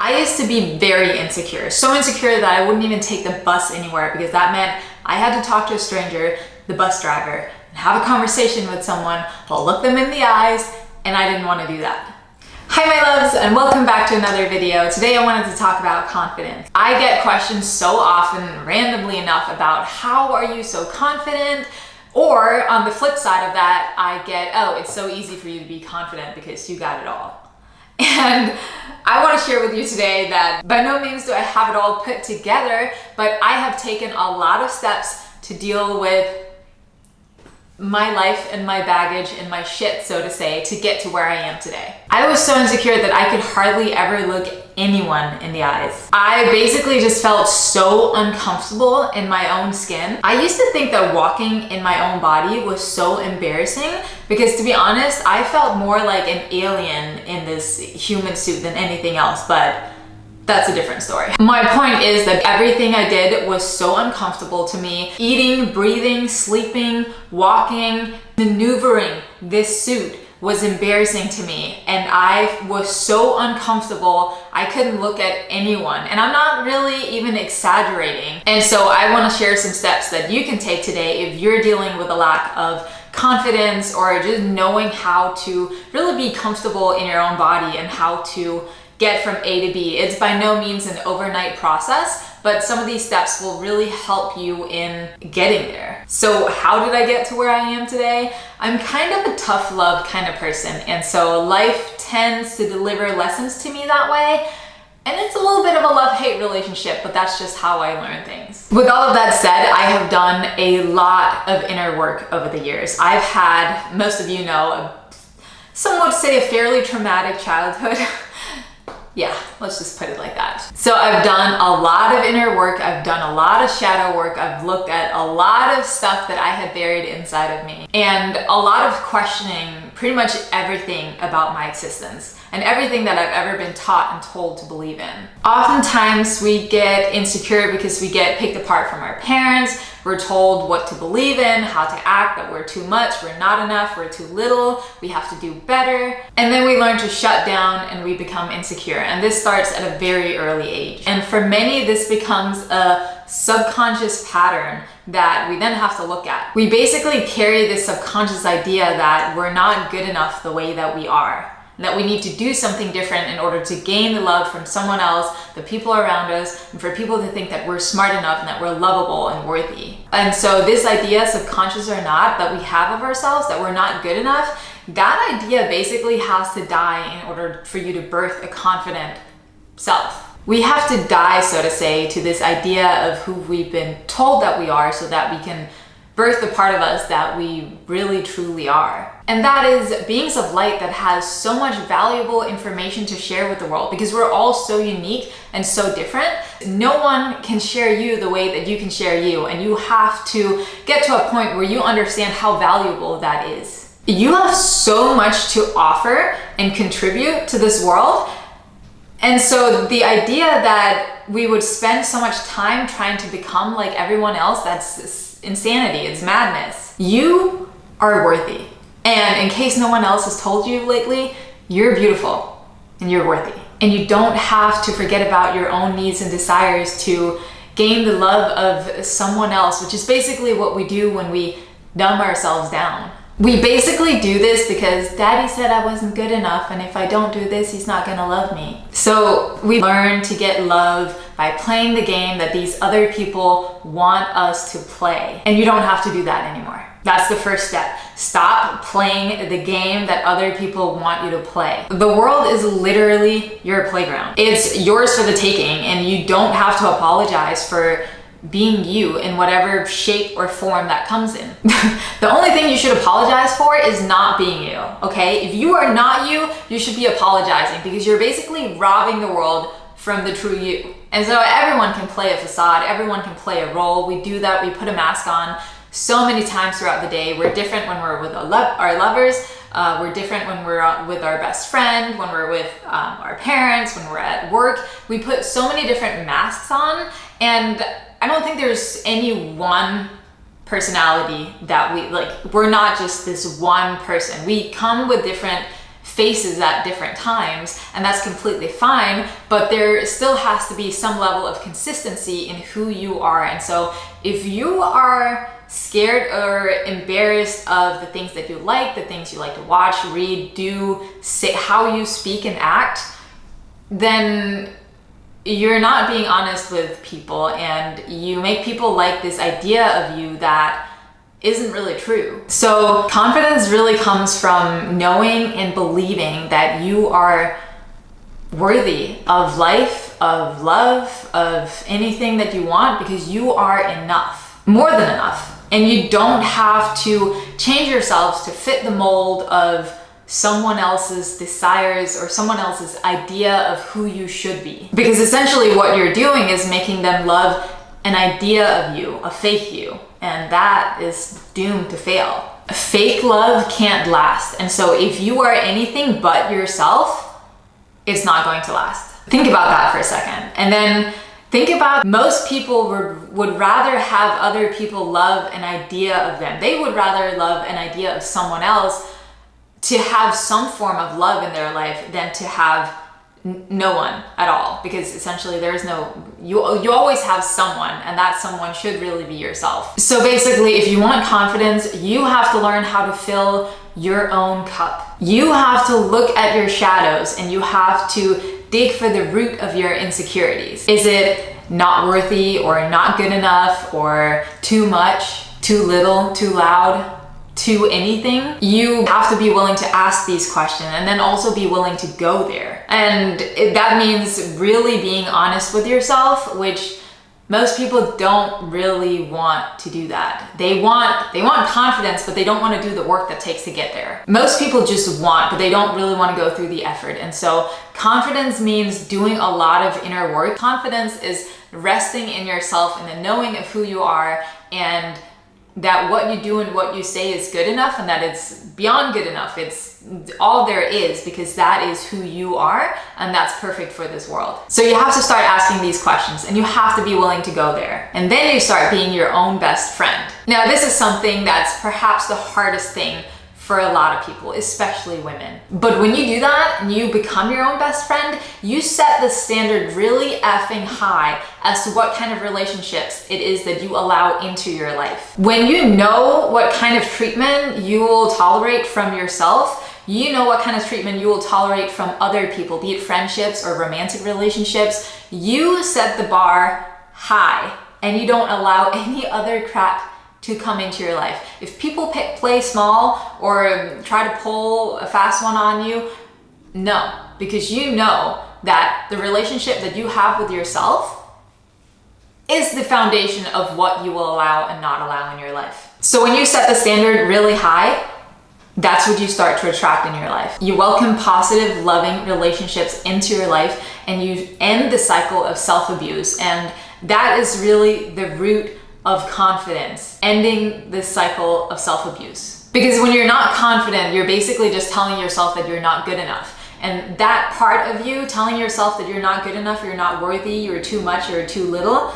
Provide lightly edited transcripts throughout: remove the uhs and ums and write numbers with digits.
I used to be very insecure, so insecure that I wouldn't even take the bus anywhere because that meant I had to talk to a stranger, the bus driver, and have a conversation with someone while look them in the eyes, and I didn't want to do that. Hi my loves, and welcome back to another video. Today I wanted to talk about confidence. I get questions so often, randomly enough, about how are you so confident? Or on the flip side of that, I get, oh, it's so easy for you to be confident because you got it all. And I want to share with you today that by no means do I have it all put together, but I have taken a lot of steps to deal with my life and my baggage and my shit, so to say, to get to where I am today. I was so insecure that I could hardly ever look anyone in the eyes. I basically just felt so uncomfortable in my own skin. I used to think that walking in my own body was so embarrassing because, to be honest, I felt more like an alien in this human suit than anything else, but that's a different story. My point is that everything I did was so uncomfortable to me. Eating, breathing, sleeping, walking, maneuvering this suit was embarrassing to me, and I was so uncomfortable I couldn't look at anyone, and I'm not really even exaggerating. And so I want to share some steps that you can take today if you're dealing with a lack of confidence or just knowing how to really be comfortable in your own body and how to get from A to B. It's by no means an overnight process, but some of these steps will really help you in getting there. So how did I get to where I am today? I'm kind of a tough love kind of person, and so life tends to deliver lessons to me that way. And it's a little bit of a love-hate relationship, but that's just how I learn things. With all of that said, I have done a lot of inner work over the years. I've had, most of you know, some would say a fairly traumatic childhood. Yeah, let's just put it like that. So I've done a lot of inner work, I've done a lot of shadow work, I've looked at a lot of stuff that I had buried inside of me, and a lot of questioning pretty much everything about my existence and everything that I've ever been taught and told to believe in. Oftentimes we get insecure because we get picked apart from our parents. We're told what to believe in, how to act, that we're too much, we're not enough, we're too little, we have to do better. And then we learn to shut down and we become insecure. And this starts at a very early age. And for many, this becomes a subconscious pattern that we then have to look at. We basically carry this subconscious idea that we're not good enough the way that we are, and that we need to do something different in order to gain the love from someone else, the people around us, and for people to think that we're smart enough and that we're lovable and worthy. And so this idea, subconscious or not, that we have of ourselves, that we're not good enough, that idea basically has to die in order for you to birth a confident self. We have to die, so to say, to this idea of who we've been told that we are so that we can birth the part of us that we really truly are. And that is beings of light that has so much valuable information to share with the world, because we're all so unique and so different. No one can share you the way that you can share you, and you have to get to a point where you understand how valuable that is. You have so much to offer and contribute to this world. And so the idea that we would spend so much time trying to become like everyone else, that's insanity, it's madness. You are worthy. And in case no one else has told you lately, you're beautiful and you're worthy. And you don't have to forget about your own needs and desires to gain the love of someone else, which is basically what we do when we dumb ourselves down. We basically do this because daddy said I wasn't good enough, and if I don't do this, he's not gonna love me. So we learn to get love by playing the game that these other people want us to play. And you don't have to do that anymore. That's the first step. Stop playing the game that other people want you to play. The world is literally your playground. It's yours for the taking, and you don't have to apologize for being you in whatever shape or form that comes in. The only thing you should apologize for is not being you, okay? If you are not you, you should be apologizing because you're basically robbing the world from the true you. And so everyone can play a facade, everyone can play a role. We do that, we put a mask on so many times throughout the day. We're different when we're with our lovers, we're different when we're with our best friend, when we're with our parents, when we're at work. We put so many different masks on, and I don't think there's any one personality that we're not just this one person. We come with different phases at different times, and that's completely fine, but there still has to be some level of consistency in who you are. And so if you are scared or embarrassed of the things that you like, the things you like to watch, read, do, say, how you speak and act, then you're not being honest with people, and you make people like this idea of you that isn't really true. So confidence really comes from knowing and believing that you are worthy of life, of love, of anything that you want, because you are enough, more than enough. And you don't have to change yourselves to fit the mold of someone else's desires or someone else's idea of who you should be. Because essentially what you're doing is making them love an idea of you, a fake you, and that is doomed to fail. Fake love can't last. And so if you are anything but yourself, it's not going to last. Think about that for a second. And then think about, most people would rather have other people love an idea of them. They would rather love an idea of someone else, to have some form of love in their life, than to have no one at all, because essentially there is no, you always have someone, and that someone should really be yourself. So basically, if you want confidence, you have to learn how to fill your own cup. You have to look at your shadows, and you have to dig for the root of your insecurities. Is it not worthy, or not good enough, or too much, too little, too loud, too anything? You have to be willing to ask these questions, and then also be willing to go there. And that means really being honest with yourself, which most people don't really want to do that. They want confidence, but they don't want to do the work that takes to get there. Most people just want, but they don't really want to go through the effort. And so confidence means doing a lot of inner work. Confidence is resting in yourself and the knowing of who you are, and that what you do and what you say is good enough, and that it's beyond good enough. It's all there is, because that is who you are, and that's perfect for this world. So you have to start asking these questions, and you have to be willing to go there. And then you start being your own best friend. Now, this is something that's perhaps the hardest thing for a lot of people, especially women. But when you do that and you become your own best friend, you set the standard really effing high as to what kind of relationships it is that you allow into your life. When you know what kind of treatment you will tolerate from yourself, you know what kind of treatment you will tolerate from other people, be it friendships or romantic relationships. You set the bar high, and you don't allow any other crap to come into your life. If people play small or try to pull a fast one on you, no, because you know that the relationship that you have with yourself is the foundation of what you will allow and not allow in your life. So when you set the standard really high, that's what you start to attract in your life. You welcome positive, loving relationships into your life, and you end the cycle of self-abuse. And that is really the root of confidence, ending this cycle of self-abuse. Because when you're not confident, you're basically just telling yourself that you're not good enough. And that part of you telling yourself that you're not good enough, you're not worthy, you're too much, you're too little,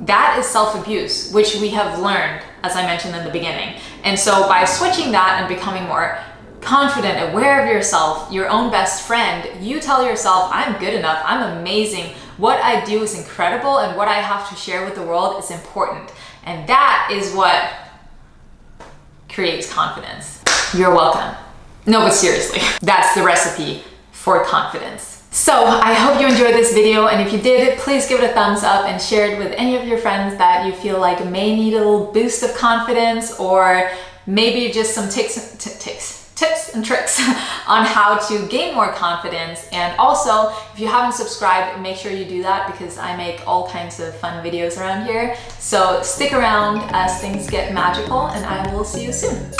that is self-abuse, which we have learned, as I mentioned in the beginning. And so by switching that and becoming more confident, aware of yourself, your own best friend, you tell yourself, I'm good enough, I'm amazing, what I do is incredible, and what I have to share with the world is important. And that is what creates confidence. You're welcome. No, but seriously, that's the recipe for confidence. So I hope you enjoyed this video, and if you did, please give it a thumbs up and share it with any of your friends that you feel like may need a little boost of confidence, or maybe just some tips and tricks on how to gain more confidence. And also, if you haven't subscribed, make sure you do that, because I make all kinds of fun videos around here. So stick around as things get magical, and I will see you soon.